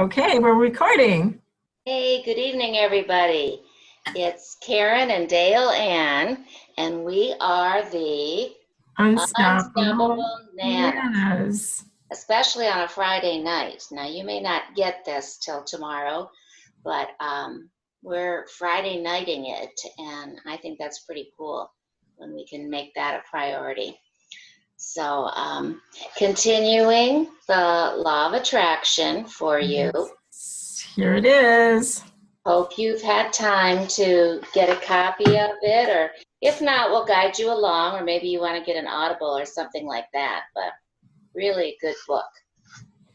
Okay, we're recording. Hey, good evening, everybody. It's Karen and DaleAnn, and we are the Unstoppable Unstoppable Nannas, Nannas. especially on a Friday night. Now, you may not get this till tomorrow, but we're Friday nighting it, and I think that's pretty cool when we can make that a priority. So, continuing the law of attraction for you. Yes, here it is. Hope you've had time to get a copy of it, or if not, we'll guide you along, or maybe you want to get an Audible or something like that. But really a good book.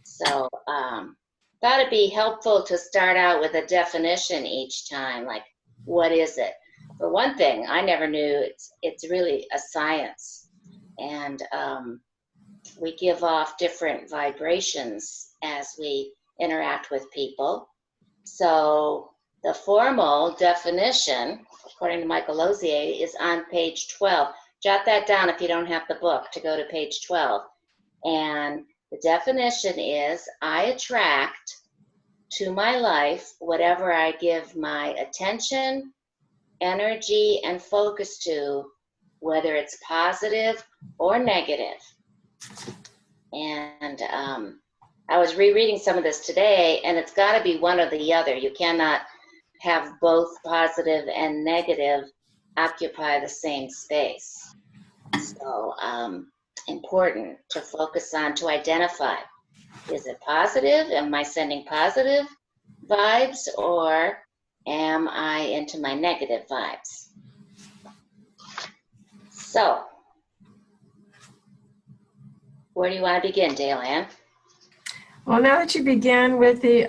So, thought it'd be helpful to start out with a definition each time, like what is it? For one thing, I never knew it's really a science, and we give off different vibrations as we interact with people. So the formal definition, according to Michael Lozier, is on page 12. Jot that down if you don't have the book, to go to page 12. And the definition is, I attract to my life whatever I give my attention, energy, and focus to, whether it's positive or negative. And I was rereading some of this today, and it's got to be one or the other. You cannot have both positive and negative occupy the same space. So important to focus on, to identify. Is it positive? Am I sending positive vibes, or am I into my negative vibes? So, where do you want to begin, DaleAnn? Well, now that you began with the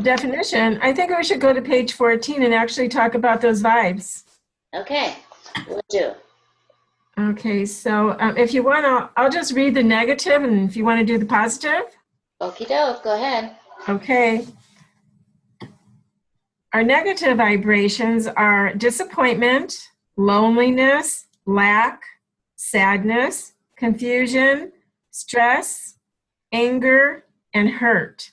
definition, I think we should go to page 14 and actually talk about those vibes. Okay, we'll do. Okay, so if you want, I'll just read the negative, and if you want to do the positive. Okie doke, go ahead. Okay. Our negative vibrations are disappointment, loneliness, lack, sadness, confusion, stress, anger, and hurt.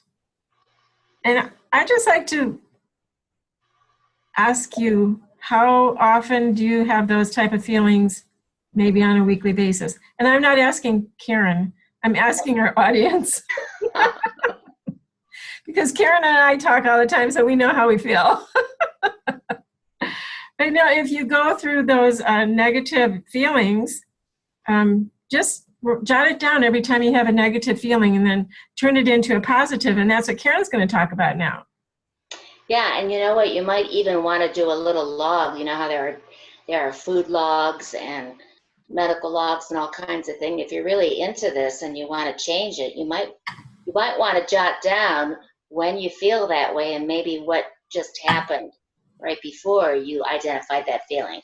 And I'd just like to ask you, how often do you have those type of feelings, maybe on a weekly basis? And I'm not asking Karen, I'm asking our audience. Because Karen and I talk all the time, so we know how we feel. But now, if you go through those negative feelings, just jot it down every time you have a negative feeling, and then turn it into a positive, and that's what Karen's going to talk about now. Yeah, and you know what? You might even want to do a little log. You know how there are food logs and medical logs and all kinds of things. If you're really into this and you want to change it, you might want to jot down when you feel that way, and maybe what just happened right before you identified that feeling.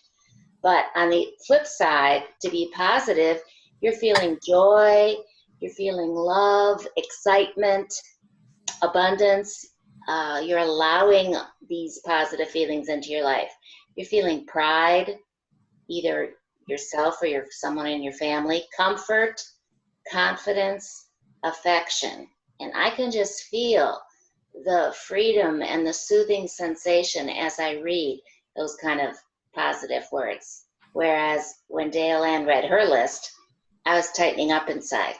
But on the flip side, to be positive, you're feeling joy, you're feeling love, excitement, abundance. You're allowing these positive feelings into your life. You're feeling pride, either yourself or someone in your family, comfort, confidence, affection. And I can just feel the freedom and the soothing sensation as I read those kind of positive words. Whereas when DaleAnn read her list, I was tightening up inside.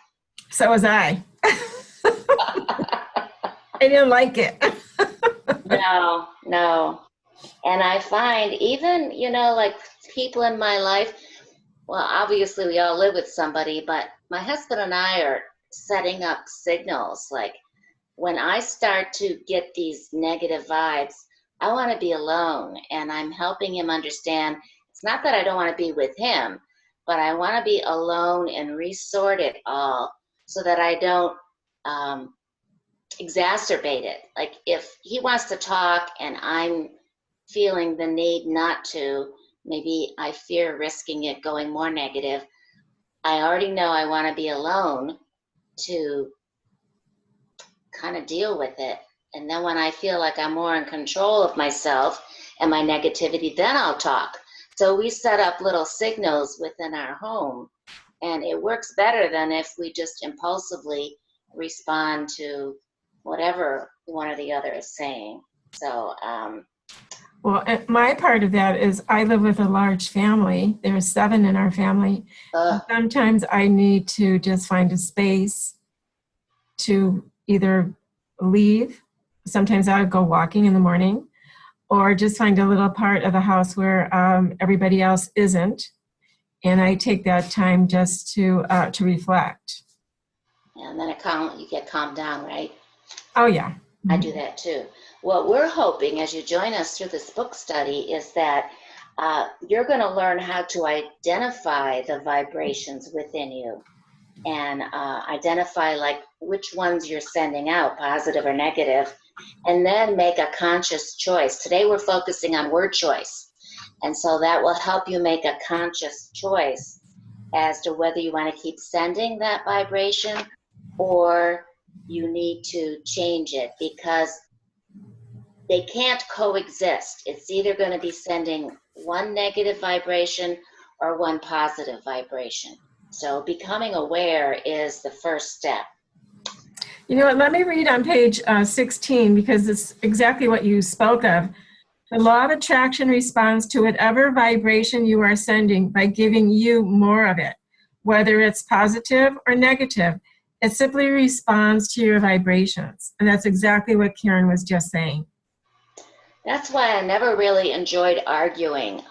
So was I. I didn't like it. No. And I find even, like people in my life, well, obviously we all live with somebody, but my husband and I are setting up signals. Like when I start to get these negative vibes, I want to be alone, and I'm helping him understand it's not that I don't want to be with him, but I want to be alone and resort it all so that I don't exacerbate it. Like if he wants to talk and I'm feeling the need not to, maybe I fear risking it going more negative, I already know I want to be alone to kind of deal with it. And then when I feel like I'm more in control of myself and my negativity, then I'll talk. So we set up little signals within our home, and it works better than if we just impulsively respond to whatever one or the other is saying. So, Well, my part of that is I live with a large family. There's 7 in our family. Sometimes I need to just find a space to either leave. Sometimes I would go walking in the morning, or just find a little part of the house where everybody else isn't, and I take that time just to reflect. and then you get calmed down, right? Oh yeah. I do that too. What we're hoping as you join us through this book study is that you're going to learn how to identify the vibrations within you and identify like which ones you're sending out, positive or negative, and then make a conscious choice. Today we're focusing on word choice. And so that will help you make a conscious choice as to whether you want to keep sending that vibration or you need to change it, because they can't coexist. It's either going to be sending one negative vibration or one positive vibration. So becoming aware is the first step. You know what, let me read on page 16, because it's exactly what you spoke of. The law of attraction responds to whatever vibration you are sending by giving you more of it, whether it's positive or negative. It simply responds to your vibrations. And that's exactly what Karen was just saying. That's why I never really enjoyed arguing.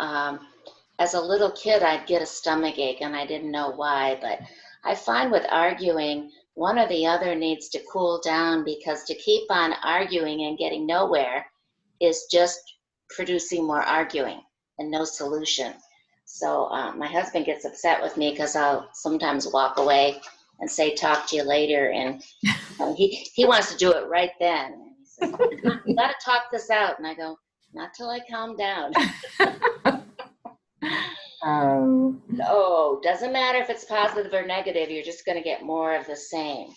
As a little kid, I'd get a stomach ache and I didn't know why, but I find with arguing, one or the other needs to cool down, because to keep on arguing and getting nowhere is just producing more arguing and no solution. So my husband gets upset with me because I'll sometimes walk away and say, talk to you later. And he wants to do it right then. And he says, you got to talk this out. And I go, not till I calm down. No, doesn't matter if it's positive or negative. You're just going to get more of the same.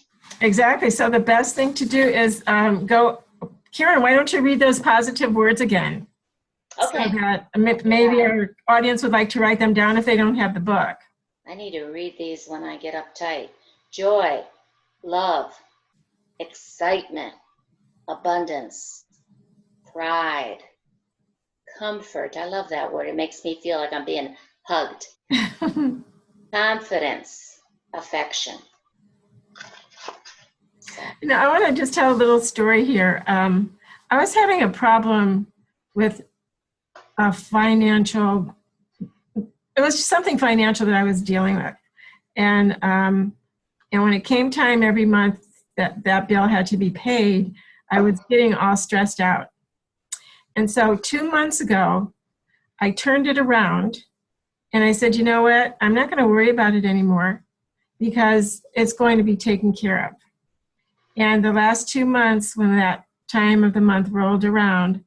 Exactly. So the best thing to do is go, Karen, why don't you read those positive words again? Okay. So that maybe our audience would like to write them down if they don't have the book. I need to read these when I get uptight. Joy, love, excitement, abundance, pride, comfort. I love that word. It makes me feel like I'm being hugged. Confidence, affection. Now, I want to just tell a little story here. I was having a problem with a financial, it was just something financial that I was dealing with. And when it came time every month that bill had to be paid, I was getting all stressed out. And so 2 months ago, I turned it around and I said, you know what, I'm not going to worry about it anymore because it's going to be taken care of. And the last 2 months, when that time of the month rolled around,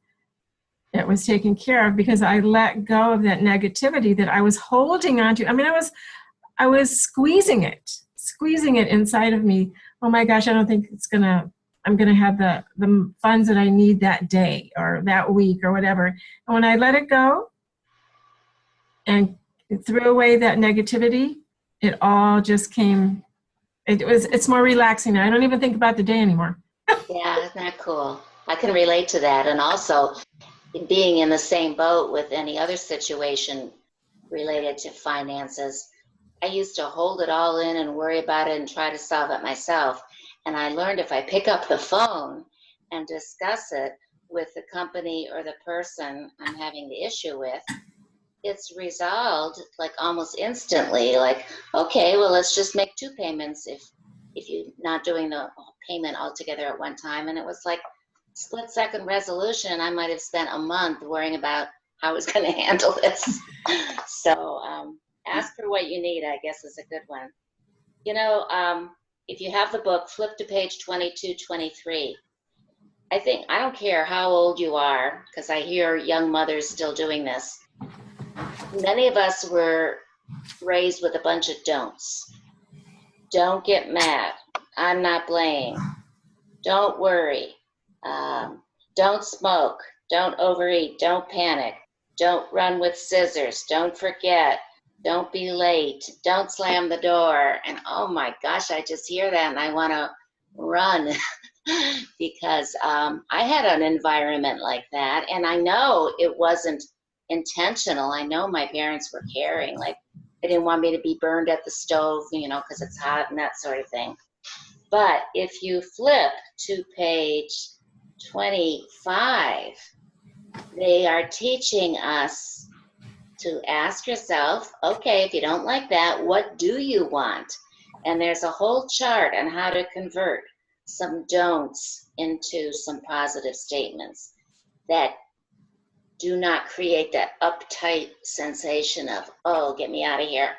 it was taken care of because I let go of that negativity that I was holding on to. I mean, I was squeezing it inside of me. Oh my gosh, I don't think I'm gonna have the funds that I need that day or that week or whatever. And when I let it go and threw away that negativity, it all just came. It's more relaxing now. I don't even think about the day anymore. Yeah, isn't that cool? I can relate to that. And also being in the same boat with any other situation related to finances, I used to hold it all in and worry about it and try to solve it myself. And I learned if I pick up the phone and discuss it with the company or the person I'm having the issue with, it's resolved like almost instantly. Like, okay, well, let's just make 2 payments if you're not doing the payment altogether at one time. And it was like split-second resolution. I might have spent a month worrying about how I was going to handle this. So ask for what you need, I guess, is a good one. You know, if you have the book, flip to page 22, 23. I don't care how old you are, because I hear young mothers still doing this. Many of us were raised with a bunch of don'ts. Don't get mad. I'm not playing. Don't worry. Don't smoke. Don't overeat. Don't panic. Don't run with scissors. Don't forget. Don't be late. Don't slam the door. And oh my gosh, I just hear that and I want to run. because I had an environment like that, and I know it wasn't intentional. I know my parents were caring, like they didn't want me to be burned at the stove, because it's hot and that sort of thing. But if you flip to page 25, they are teaching us to ask yourself, okay, if you don't like that, what do you want? And there's a whole chart on how to convert some don'ts into some positive statements that do not create that uptight sensation of, oh, get me out of here.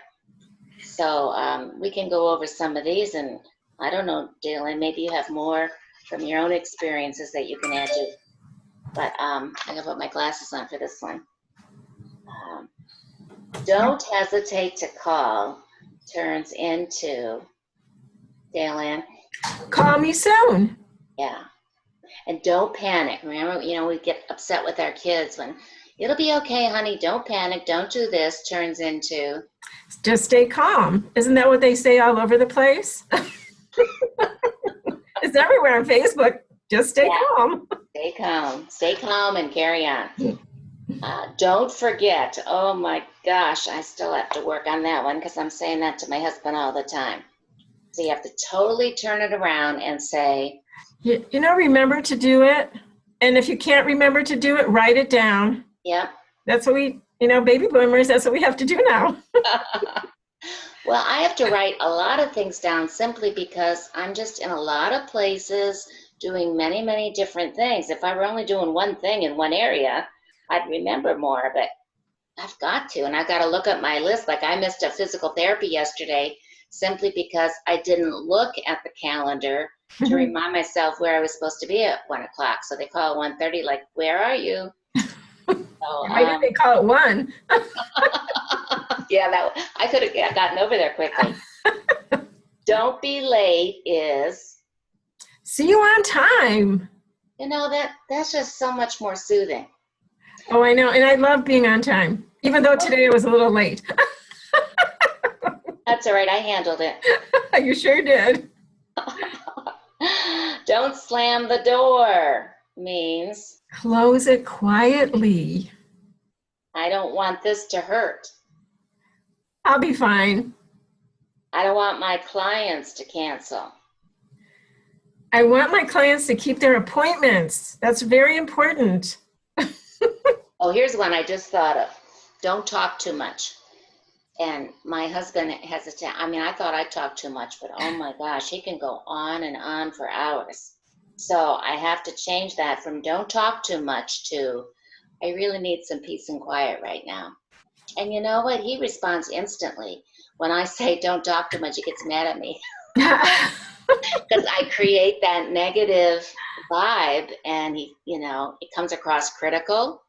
So we can go over some of these, and I don't know, DaleAnn, maybe you have more from your own experiences that you can add to. But I'm gonna put my glasses on for this one. Don't hesitate to call turns into, DaleAnn, Call me soon. yeah. And don't panic. Remember, we get upset with our kids when, it'll be okay, honey, don't panic, don't do this, turns into, Just stay calm. Isn't that what they say all over the place? It's everywhere on Facebook. Just stay calm. Stay calm and carry on. Don't forget. Oh my gosh, I still have to work on that one because I'm saying that to my husband all the time. So you have to totally turn it around and say, remember to do it. And if you can't remember to do it, write it down. yep. That's what baby boomers, that's what we have to do now. Well, I have to write a lot of things down simply because I'm just in a lot of places doing many, many different things. If I were only doing one thing in one area, I'd remember more, but I've got to, and I've got to look at my list. Like I missed a physical therapy yesterday simply because I didn't look at the calendar to remind myself where I was supposed to be at 1 o'clock. So they call it 1:30, like, where are you? So, Why did they call it 1? yeah, I could have gotten over there quickly. Don't be late is, see you on time. that's just so much more soothing. Oh, I know. And I love being on time, even though today I was a little late. That's all right. I handled it. You sure did. Don't slam the door means, Close it quietly. I don't want this to hurt. I'll be fine. I don't want my clients to cancel. I want my clients to keep their appointments. That's very important. Oh, here's one I just thought of. Don't talk too much. And my husband hesitated. I mean, I thought I talked too much, but oh my gosh, he can go on and on for hours. So I have to change that from don't talk too much to I really need some peace and quiet right now. And you know what? He responds instantly. When I say don't talk too much, he gets mad at me because I create that negative vibe, and it comes across critical,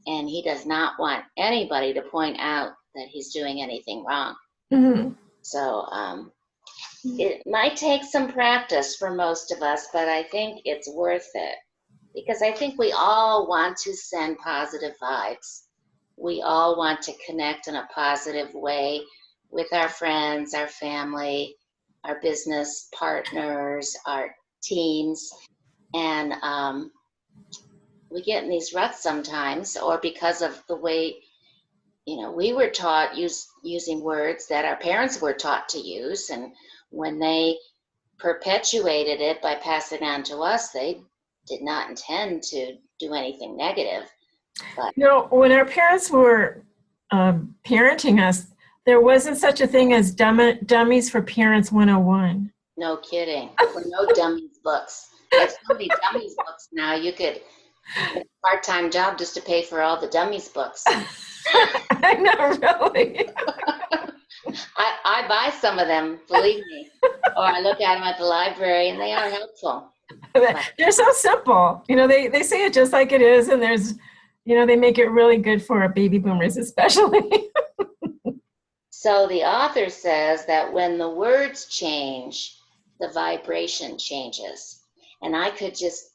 and he does not want anybody to point out that he's doing anything wrong. Mm-hmm. So it might take some practice for most of us, but I think it's worth it because I think we all want to send positive vibes. We all want to connect in a positive way with our friends, our family, our business partners, our teams. And we get in these ruts sometimes, or because of the way, we were taught using words that our parents were taught to use. And when they perpetuated it by passing on to us, they did not intend to do anything negative. But when our parents were parenting us, there wasn't such a thing as Dummies for Parents 101. no kidding. Or no dummies books. There's so many dummies books now. You could get a part-time job just to pay for all the dummies books. I know, really. I buy some of them, believe me. Or I look at them at the library, and they are helpful. They're so simple. They say it just like it is, and there's, they make it really good for baby boomers especially. So the author says that when the words change, the vibration changes. And I could just,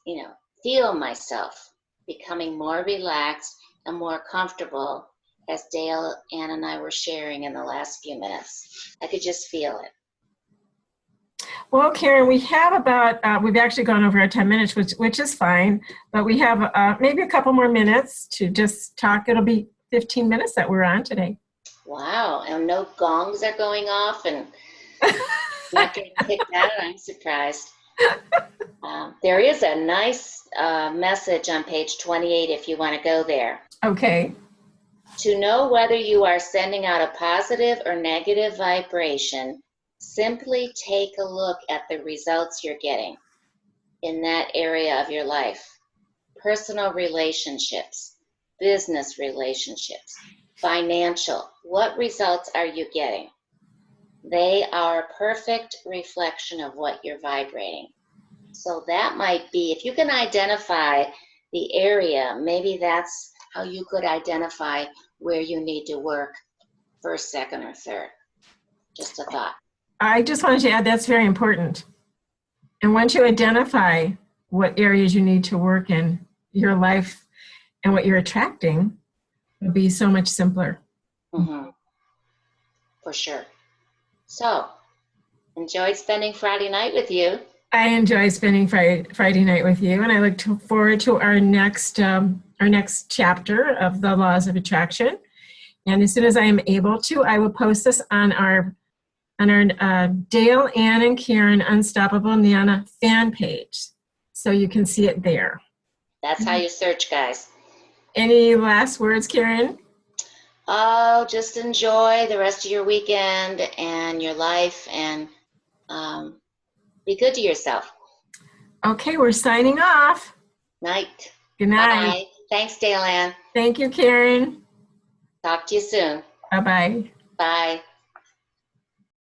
feel myself becoming more relaxed and more comfortable as DaleAnn and I were sharing in the last few minutes. I could just feel it. Well, Karen, we have about, we've actually gone over our 10 minutes, which is fine, but we have maybe a couple more minutes to just talk. It'll be 15 minutes that we're on today. Wow, and no gongs are going off and not getting kicked out. I'm surprised. There is a nice message on page 28 if you want to go there. Okay. To know whether you are sending out a positive or negative vibration, simply take a look at the results you're getting in that area of your life. Personal relationships, business relationships, financial. What results are you getting? They are a perfect reflection of what you're vibrating. So that might be, if you can identify the area, maybe that's how you could identify where you need to work first, second, or third. Just a thought. I just wanted to add that's very important. And once you identify what areas you need to work in, your life and what you're attracting will be so much simpler. Mm-hmm. For sure. So, enjoyed spending Friday night with you. I enjoy spending Friday night with you, and I look forward to our next chapter of the Laws of Attraction. And as soon as I am able to, I will post this on our DaleAnn and Karen Unstoppable Nana fan page, so you can see it there. That's how you search, guys. Any last words, Karen? Oh, just enjoy the rest of your weekend and your life, and be good to yourself. Okay, we're signing off. Night. Good night. Bye. Thanks, DaleAnn. Thank you, Karen. Talk to you soon. Bye-bye. Bye.